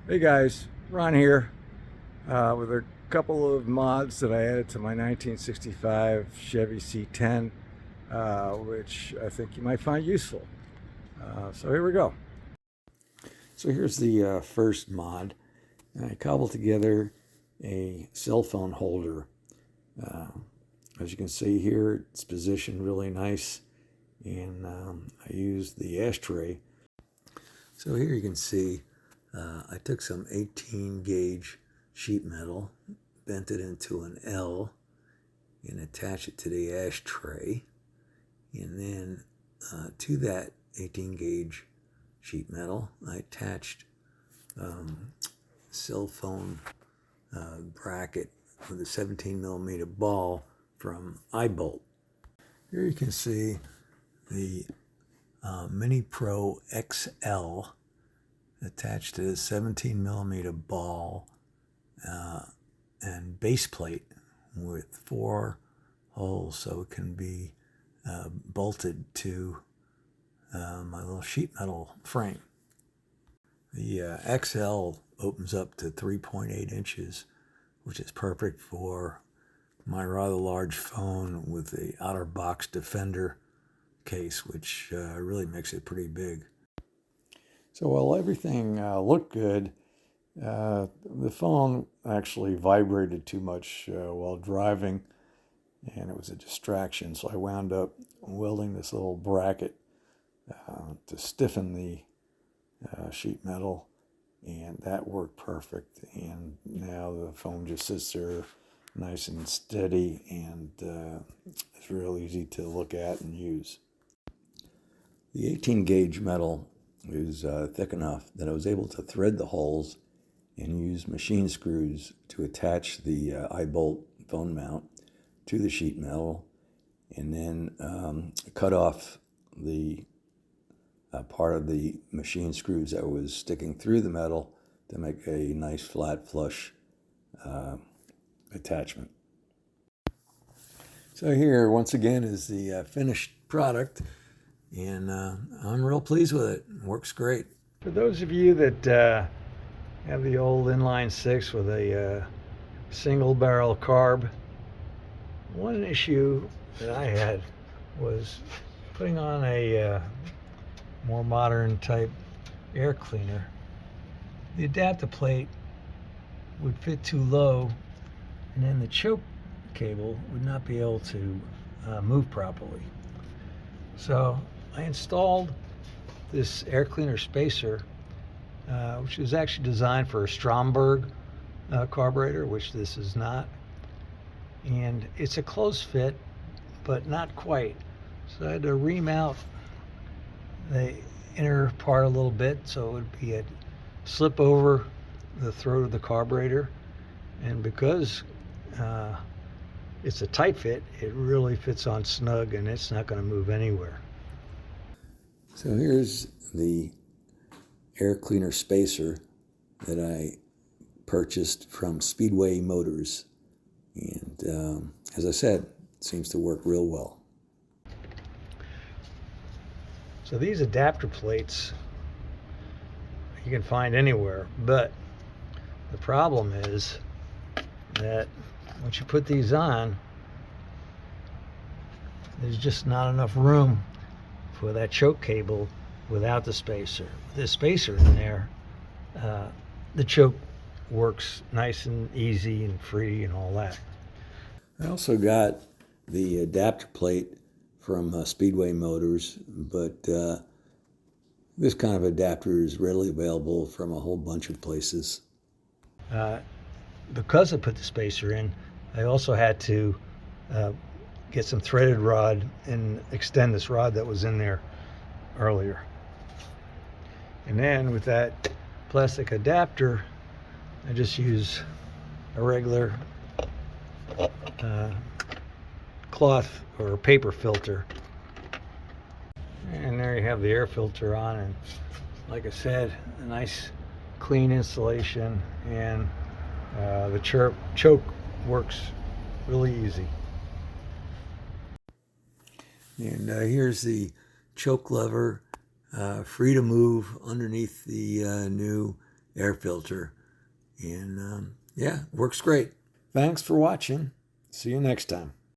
Hey guys, Ron here with a couple of mods that I added to my 1965 Chevy C10, which I think you might find useful. So here we go. So here's the first mod. I cobbled together a cell phone holder. Uh, as you can see here, it's positioned really nice, and I used the ashtray. So here you can see I took some 18 gauge sheet metal, bent it into an L, and attached it to the ashtray. And then to that 18 gauge sheet metal, I attached cell phone bracket with a 17 millimeter ball from iBolt. Here you can see the Mini Pro XL attached to a 17 millimeter ball and base plate with 4 holes so it can be bolted to my little sheet metal frame. The XL opens up to 3.8 inches, which is perfect for my rather large phone with the outer box Defender case, which really makes it pretty big. So while everything looked good, the phone actually vibrated too much while driving, and it was a distraction. So I wound up welding this little bracket to stiffen the sheet metal, and that worked perfect. And now the phone just sits there nice and steady, and it's real easy to look at and use. The 18 gauge metal is thick enough that I was able to thread the holes and use machine screws to attach the iBolt phone mount to the sheet metal, and then cut off the part of the machine screws that was sticking through the metal to make a nice flat flush attachment. So here once again is the finished product, and I'm real pleased with it. It works great. For those of you that have the old inline 6 with a single barrel carb, one issue that I had was putting on a more modern type air cleaner. The adapter plate would fit too low, and then the choke cable would not be able to move properly. So I installed this air cleaner spacer, which is actually designed for a Stromberg carburetor, which this is not. And it's a close fit, but not quite. So I had to remount the inner part a little bit so it would be a slip over the throat of the carburetor. And because it's a tight fit, it really fits on snug, and it's not going to move anywhere. So here's the air cleaner spacer that I purchased from Speedway Motors, and as I said, it seems to work real well. So these adapter plates you can find anywhere, but the problem is that once you put these on, there's just not enough room for that choke cable without the spacer. With the spacer in there, the choke works nice and easy and free and all that. I also got the adapter plate from Speedway Motors, but this kind of adapter is readily available from a whole bunch of places. Because I put the spacer in, I also had to get some threaded rod and extend this rod that was in there earlier. And then with that plastic adapter, I just use a regular cloth or paper filter. And there you have the air filter on, and like I said, a nice clean installation, and the choke works really easy. And here's the choke lever, free to move underneath the new air filter. And yeah, works great. Thanks for watching. See you next time.